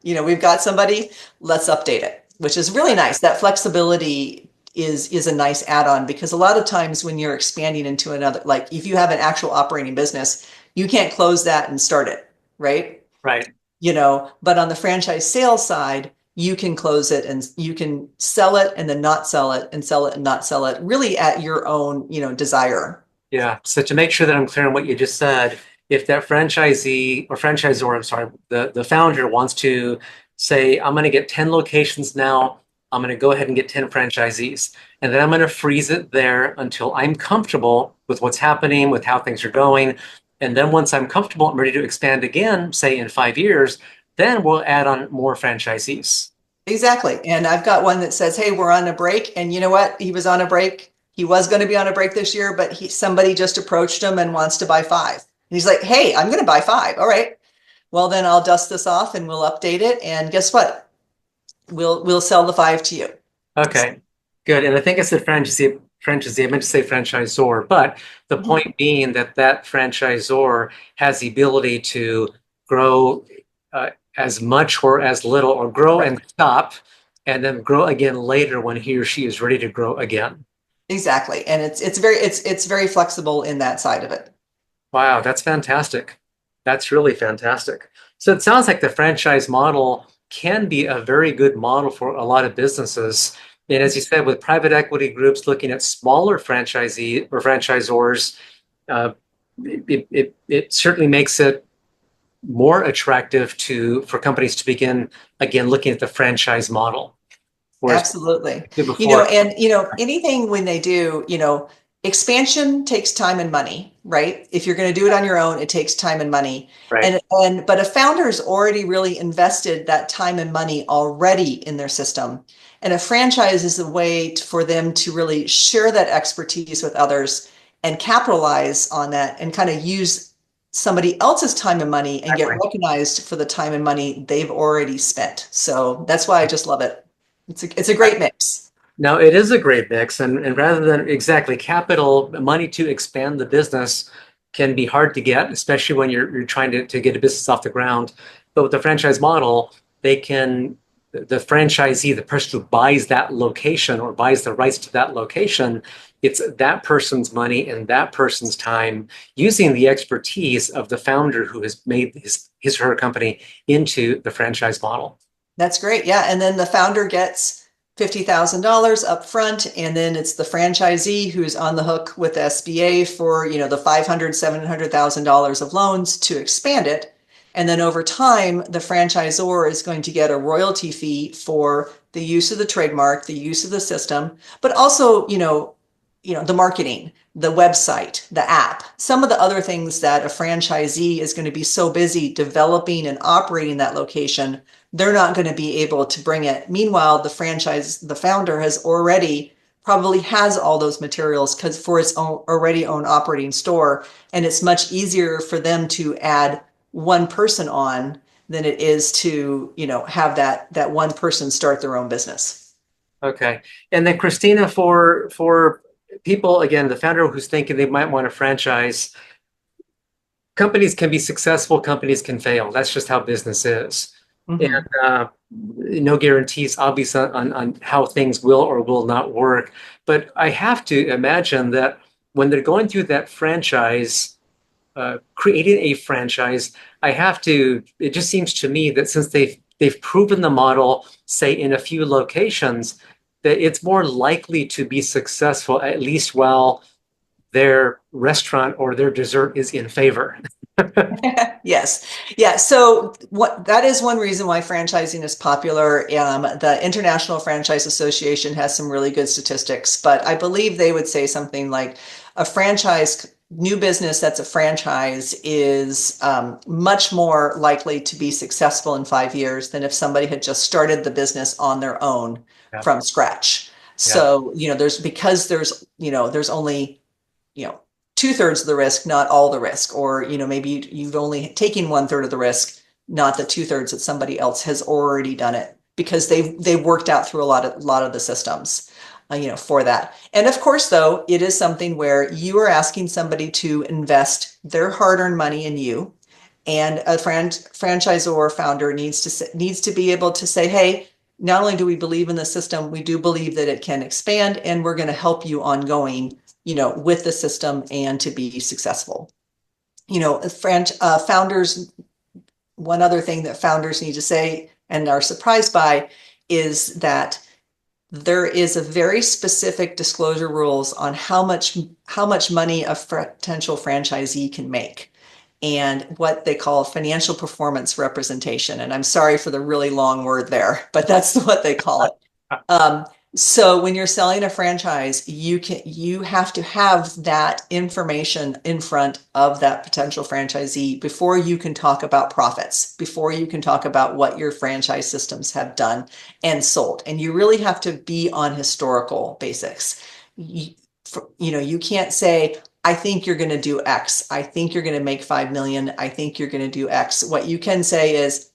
we've got somebody, let's update it, which is really nice. That flexibility is a nice add-on, because a lot of times when you're expanding into another, like if you have an actual operating business, you can't close that and start it, right? Right. But on the franchise sales side, you can close it and you can sell it and then not sell it, and sell it and not sell it, really at your own, desire. Yeah. So to make sure that I'm clear on what you just said, if that franchisee or franchisor, I'm sorry, the founder wants to say, I'm going to get 10 locations now, I'm going to go ahead and get 10 franchisees, and then I'm going to freeze it there until I'm comfortable with what's happening, with how things are going. And then once I'm comfortable, I'm ready to expand again, say in 5 years, then we'll add on more franchisees. Exactly. And I've got one that says, hey, we're on a break. And you know what? He was on a break. He was going to be on a break this year, but somebody just approached him and wants to buy 5. And he's like, hey, I'm going to buy 5. All right. Well, then I'll dust this off and we'll update it. And guess what? We'll sell the 5 to you. Okay, good. And I think I said franchisee, I meant to say franchisor, but the point being that franchisor has the ability to grow as much or as little, or grow and stop, and then grow again later when he or she is ready to grow again. Exactly. And it's very flexible in that side of it. Wow, that's fantastic. That's really fantastic. So it sounds like the franchise model can be a very good model for a lot of businesses. And as you said, with private equity groups looking at smaller franchisee or franchisors, it certainly makes it more attractive for companies to begin again looking at the franchise model. Absolutely. Anything when they do, expansion takes time and money, right? If you're going to do it on your own, it takes time and money. Right. But a founder's already really invested that time and money already in their system. And a franchise is a way for them to really share that expertise with others and capitalize on that, and kind of use somebody else's time and money and get recognized for the time and money they've already spent. So that's why I just love it. It's a great mix. Now, it is a great mix, and rather than exactly capital, money to expand the business can be hard to get, especially when you're trying to get a business off the ground. But with the franchise model, the franchisee, the person who buys that location or buys the rights to that location, it's that person's money and that person's time, using the expertise of the founder who has made his or her company into the franchise model. That's great. Yeah. And then the founder gets $50,000 up front, and then it's the franchisee who's on the hook with SBA for, the $500,000, $700,000 of loans to expand it. And then over time, the franchisor is going to get a royalty fee for the use of the trademark, the use of the system, but also, the marketing, the website, the app, some of the other things that a franchisee is going to be so busy developing and operating that location, they're not going to be able to bring it. Meanwhile, the founder probably has all those materials because for its own already own operating store, and it's much easier for them to add one person on than it is to, have that one person start their own business. Okay. And then Christina, for people, again, the founder who's thinking they might want to franchise, companies can be successful, companies can fail. That's just how business is. And no guarantees, obviously, on how things will or will not work. But I have to imagine that when they're going through that franchise, creating a franchise, it just seems to me that since they've proven the model, say in a few locations, that it's more likely to be successful, at least while their restaurant or their dessert is in favor. Yes. Yeah. So that is one reason why franchising is popular. The International Franchise Association has some really good statistics, but I believe they would say something like a franchise, new business that's a franchise is much more likely to be successful in 5 years than if somebody had just started the business on their own Yeah. from scratch. Yeah. So, there's only, 2/3 of the risk, not all the risk, or, maybe you've only taken 1/3 of the risk, not the 2/3 that somebody else has already done it, because they've worked out through a lot of the systems, for that. And of course, though, it is something where you are asking somebody to invest their hard-earned money in you, and a franchisor or founder needs to be able to say, hey, not only do we believe in the system, we do believe that it can expand, and we're going to help you ongoing, with the system and to be successful. Founders, one other thing that founders need to say and are surprised by is that there is a very specific disclosure rules on how much money a potential franchisee can make, and what they call financial performance representation. And I'm sorry for the really long word there, but that's what they call it. So when you're selling a franchise, you have to have that information in front of that potential franchisee before you can talk about profits, before you can talk about what your franchise systems have done and sold. And you really have to be on historical basics. You can't say, I think you're going to do X. I think you're going to make 5 million. I think you're going to do X. What you can say is,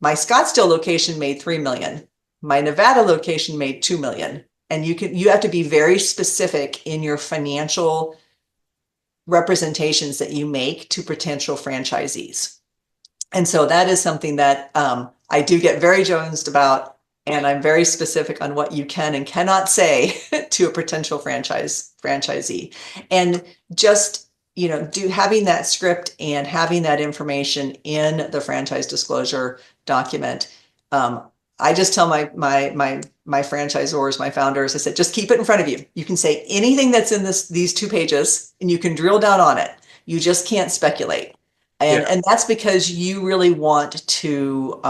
my Scottsdale location made 3 million. My Nevada location made 2 million. And you have to be very specific in your financial representations that you make to potential franchisees. And so that is something that I do get very jonesed about, and I'm very specific on what you can and cannot say to a potential franchisee. And just, having that script and having that information in the franchise disclosure document. I just tell my franchisors, my founders, I said, just keep it in front of you. You can say anything that's in these 2 pages, and you can drill down on it. You just can't speculate. And that's because you really want to,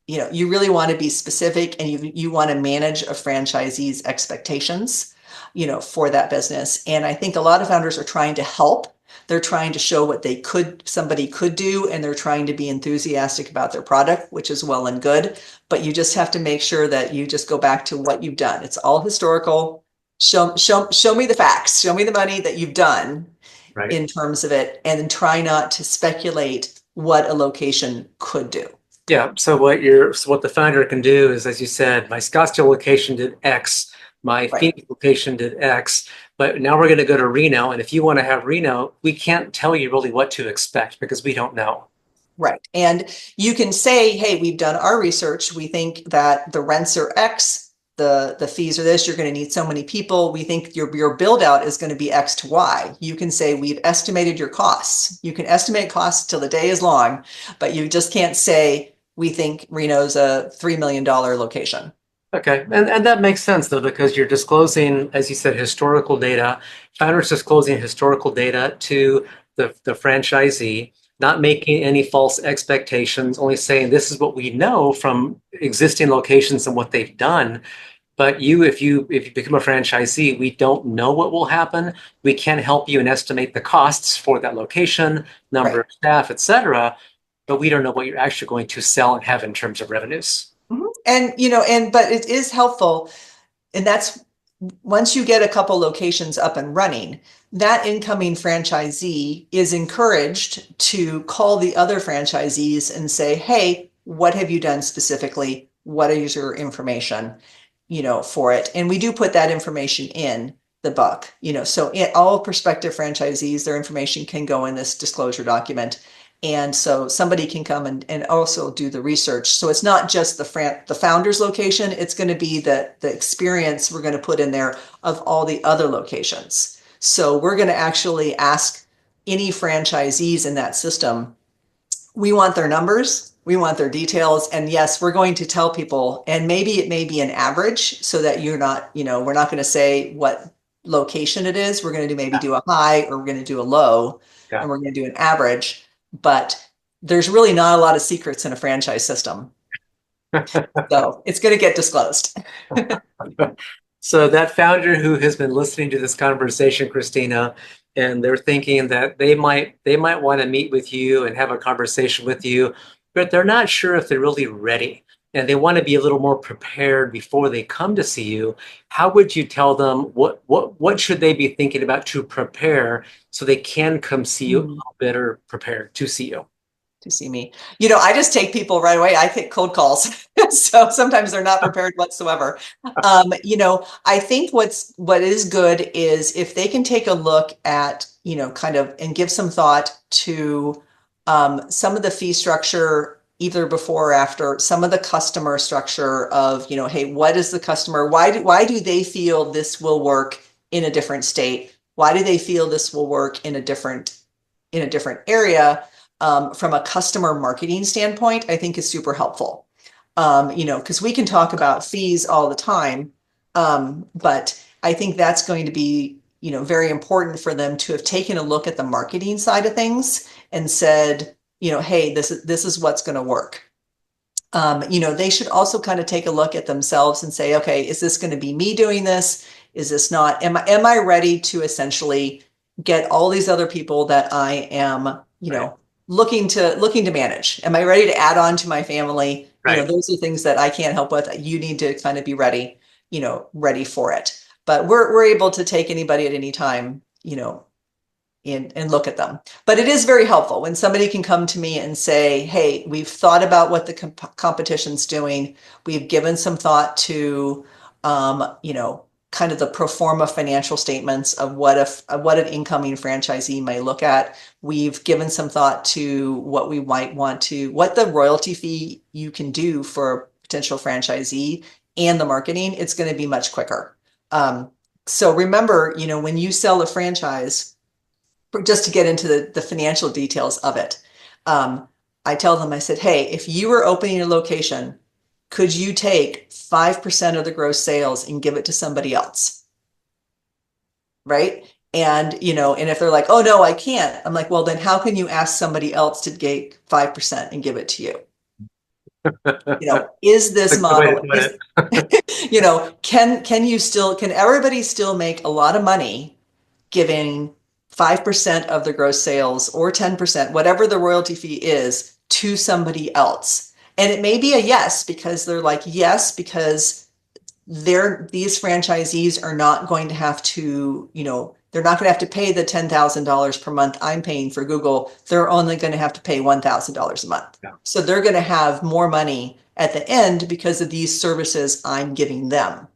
you really want to be specific, and you want to manage a franchisee's expectations, for that business. And I think a lot of founders are trying to help. They're trying to show what somebody could do, and they're trying to be enthusiastic about their product, which is well and good. But you just have to make sure that you just go back to what you've done. It's all historical. Show me the facts. Show me the money that you've done, right, in terms of it, and try not to speculate what a location could do. Yeah. So what the founder can do is, as you said, my Scottsdale location did X, my Phoenix location did X, but now we're going to go to Reno. And if you want to have Reno, we can't tell you really what to expect because we don't know. Right. And you can say, hey, we've done our research. We think that the rents are X, the fees are this, you're going to need so many people. We think your build out is going to be X to Y. You can say, we've estimated your costs. You can estimate costs till the day is long, but you just can't say, we think Reno's a $3 million location. Okay. And that makes sense, though, because you're disclosing, as you said, historical data. Founders disclosing historical data to the franchisee, not making any false expectations, only saying this is what we know from existing locations and what they've done. But if you become a franchisee, we don't know what will happen. We can help you and estimate the costs for that location, number of staff, et cetera, but we don't know what you're actually going to sell and have in terms of revenues. And but it is helpful. And that's, once you get a couple locations up and running, that incoming franchisee is encouraged to call the other franchisees and say, hey, what have you done specifically? What is your information, for it? And we do put that information in the book, so all prospective franchisees, their information can go in this disclosure document. And so somebody can come and also do the research. So it's not just the founder's location. It's going to be the experience we're going to put in there of all the other locations. So we're going to actually ask any franchisees in that system, we want their numbers, we want their details. And yes, we're going to tell people, and maybe it may be an average so that you're not, we're not going to say what location it is. We're going to maybe do a high, or we're going to do a low, and we're going to do an average. But there's really not a lot of secrets in a franchise system. So it's going to get disclosed. So that founder who has been listening to this conversation, Christina, and they're thinking that they might want to meet with you and have a conversation with you, but they're not sure if they're really ready. And they want to be a little more prepared before they come to see you. How would you tell them what should they be thinking about to prepare so they can come see you a little better prepared to see you? To see me. I just take people right away. I take cold calls. So sometimes they're not prepared whatsoever. I think what is good is if they can take a look at, kind of and give some thought to some of the fee structure, either before or after, some of the customer structure of, hey, what is the customer? Why do they feel this will work in a different state? Why do they feel this will work in a different area? From a customer marketing standpoint, I think is super helpful. Because we can talk about fees all the time, but I think that's going to be, very important for them to have taken a look at the marketing side of things and said, hey, this is what's going to work. They should also kind of take a look at themselves and say, okay, is this going to be me doing this? Is this not? Am I ready to essentially get all these other people that I am, looking to manage? Am I ready to add on to my family? Right. Those are things that I can't help with. You need to kind of be ready, ready for it. But we're able to take anybody at any time, and look at them. But it is very helpful when somebody can come to me and say, hey, we've thought about what the competition's doing. We've given some thought to, kind of the pro forma financial statements of what an incoming franchisee may look at. We've given some thought to what the royalty fee you can do for a potential franchisee and the marketing. It's going to be much quicker. So remember, when you sell a franchise, just to get into the financial details of it, I tell them, I said, hey, if you were opening a location, could you take 5% of the gross sales and give it to somebody else? Right. And, and if they're like, oh, no, I can't. I'm like, well, then how can you ask somebody else to take 5% and give it to you? Is this model, can everybody still make a lot of money giving 5% of the gross sales or 10%, whatever the royalty fee is, to somebody else? And it may be a yes, because they're like, yes, because these franchisees are not going to have to, they're not going to have to pay the $10,000 per month I'm paying for Google. They're only going to have to pay $1,000 a month. Yeah. So they're going to have more money at the end because of these services I'm giving them,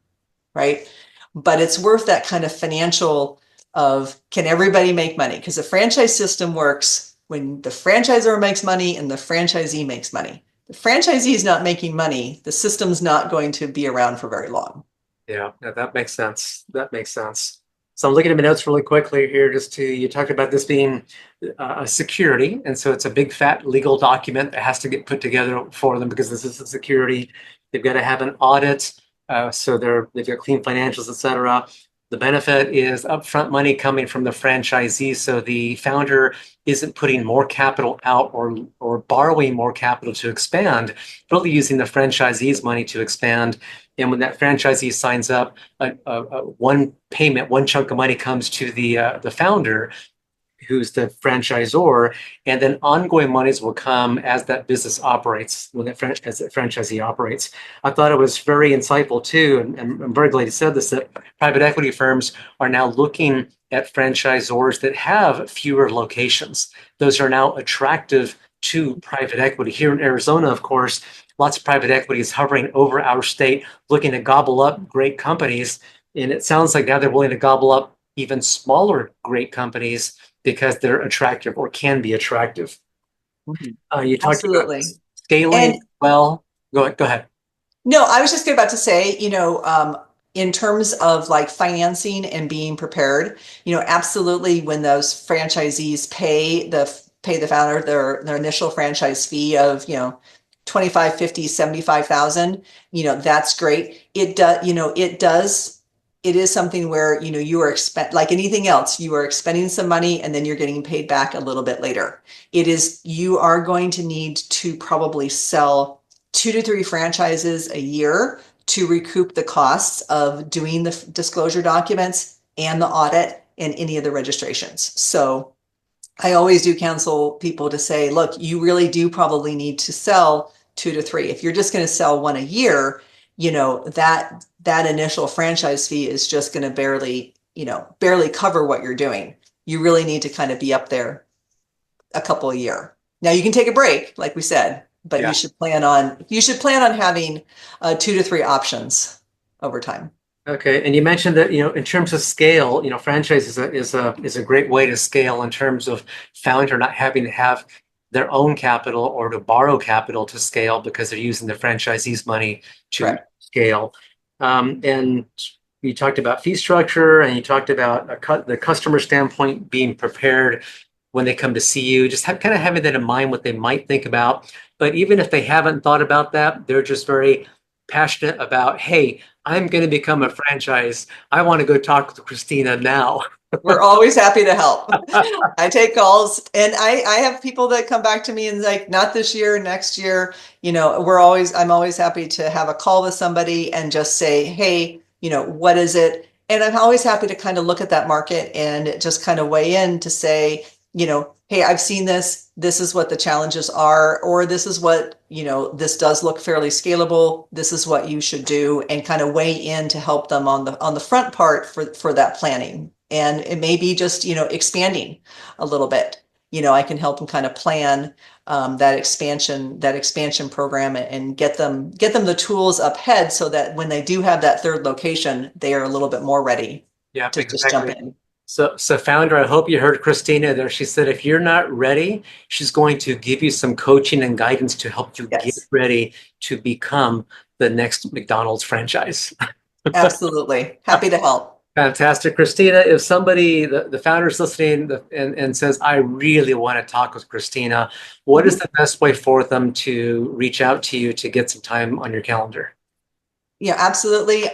right? But it's worth that kind of financial of, can everybody make money? Because the franchise system works when the franchisor makes money and the franchisee makes money. The franchisee is not making money, the system's not going to be around for very long. Yeah, that makes sense. That makes sense. So I'm looking at my notes really quickly here. You talked about this being a security, and so it's a big fat legal document that has to get put together for them because this is a security. They've got to have an audit, so they've got clean financials, etc. The benefit is upfront money coming from the franchisee, so the founder isn't putting more capital out or borrowing more capital to expand, really using the franchisee's money to expand. And when that franchisee signs up, one chunk of money comes to the founder, who's the franchisor, and then ongoing monies will come as that business operates, as the franchisee operates. I thought it was very insightful too, and I'm very glad you said this, that private equity firms are now looking at franchisors that have fewer locations. Those are now attractive to private equity. Here in Arizona, of course, lots of private equity is hovering over our state, looking to gobble up great companies. And it sounds like now they're willing to gobble up even smaller great companies because they're attractive or can be attractive. Mm-hmm. You talked Absolutely. About scaling. Well, go ahead. No, I was just about to say, in terms of like financing and being prepared, absolutely, when those franchisees pay the founder their initial franchise fee of, 25, 50, 75,000, that's great. It is something where, you are like anything else, you are expending some money and then you're getting paid back a little bit later. You are going to need to probably sell 2 to 3 franchises a year to recoup the costs of doing the disclosure documents and the audit and any of the registrations. So I always do counsel people to say, look, you really do probably need to sell 2 to 3. If you're just going to sell 1 a year, that initial franchise fee is just going to barely cover what you're doing. You really need to kind of be up there a couple a year. Now you can take a break, like we said, but you should plan on having 2 to 3 options over time. Okay, and you mentioned that in terms of scale, franchise is a great way to scale in terms of founder not having to have their own capital or to borrow capital to scale because they're using the franchisee's money to scale. And you talked about fee structure, and you talked about the customer standpoint being prepared when they come to see you, just kind of having that in mind, what they might think about. But even if they haven't thought about that, they're just very passionate about, hey, I'm going to become a franchise. I want to go talk to Christina now. We're always happy to help. I take calls, and I have people that come back to me and like, not this year, next year. I'm always happy to have a call with somebody and just say, hey, what is it? And I'm always happy to kind of look at that market and just kind of weigh in to say, hey, I've seen this. This is what the challenges are, or this is what, this does look fairly scalable. This is what you should do, and kind of weigh in to help them on the front part for that planning. And it may be just, expanding a little bit. I can help them kind of plan that expansion program and get them the tools up ahead so that when they do have that third location, they are a little bit more ready to just jump in. So founder, I hope you heard Christina there. She said, if you're not ready, she's going to give you some coaching and guidance to help you get ready to become the next McDonald's franchise. Absolutely. Happy to help. Fantastic. Christina, if somebody, the founder's listening and says, I really want to talk with Christina, what is the best way for them to reach out to you to get some time on your calendar? Yeah, absolutely.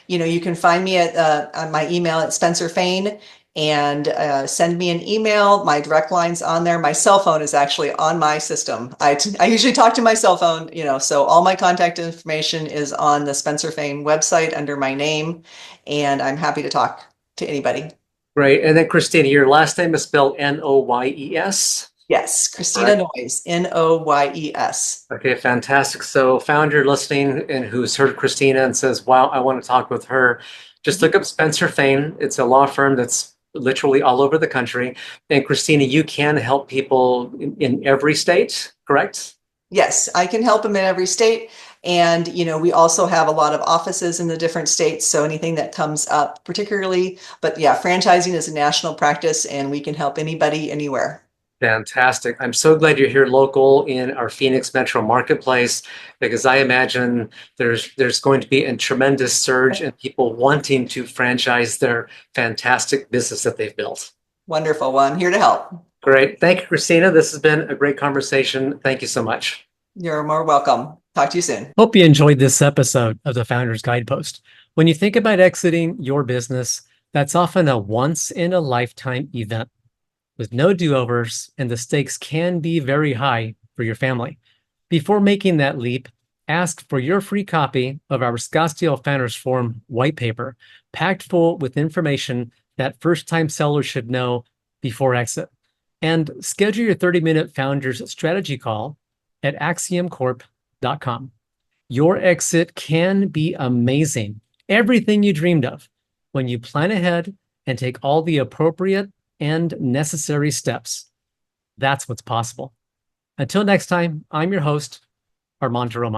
You can find me on my email at Spencer Fain, and send me an email. My direct line's on there. My cell phone is actually on my system. I usually talk to my cell phone, so all my contact information is on the Spencer Fain website under my name, and I'm happy to talk to anybody. Great. And then Christina, your last name is spelled Noyes? Yes, Christina Noyes, Noyes. Okay, fantastic. So founder listening and who's heard Christina and says, wow, I want to talk with her, just look up Spencer Fain. It's a law firm that's literally all over the country. And Christina, you can help people in every state, correct? Yes, I can help them in every state. And, we also have a lot of offices in the different states. So anything that comes up particularly, but yeah, franchising is a national practice, and we can help anybody anywhere. Fantastic. I'm so glad you're here local in our Phoenix metro marketplace, because I imagine there's going to be a tremendous surge in people wanting to franchise their fantastic business that they've built. Wonderful. Well, I'm here to help. Great. Thank you, Christina. This has been a great conversation. Thank you so much. You're more welcome. Talk to you soon. Hope you enjoyed this episode of the Founders Guidepost. When you think about exiting your business, that's often a once-in-a-lifetime event with no do-overs, and the stakes can be very high for your family. Before making that leap, ask for your free copy of our Scottsdale Founders Forum white paper, packed full with information that first-time sellers should know before exit. And schedule your 30-minute Founders Strategy Call at AXIOMcorp.com. Your exit can be amazing, everything you dreamed of, when you plan ahead and take all the appropriate and necessary steps. That's what's possible. Until next time, I'm your host, Armando Roman.